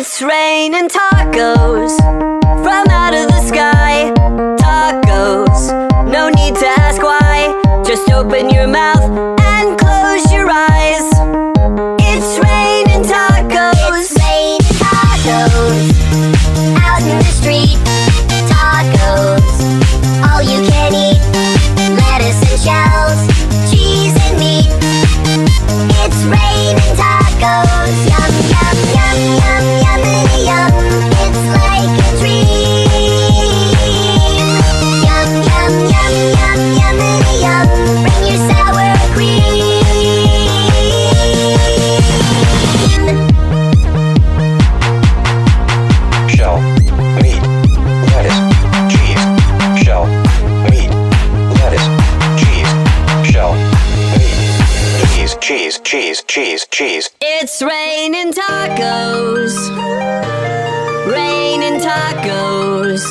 It's raining tacos from out of the sky. Tacos, no need to ask why. Just open your mouth and close your eyes. It's raining tacos. It's raining tacos out in the street. Tacos, all you can eat. Lettuce and shells, cheese and meat. It's raining tacos. Yum, yum, yum, yum, yummity yum. It's like a dream. Yum, yum, yum, yum, yummity yum. Bring your sour cream. Shell, meat, lettuce, cheese. Shell, meat, lettuce, cheese. Shell, meat, cheese, cheese, cheese, cheese. It's raining tacos. Raining tacos.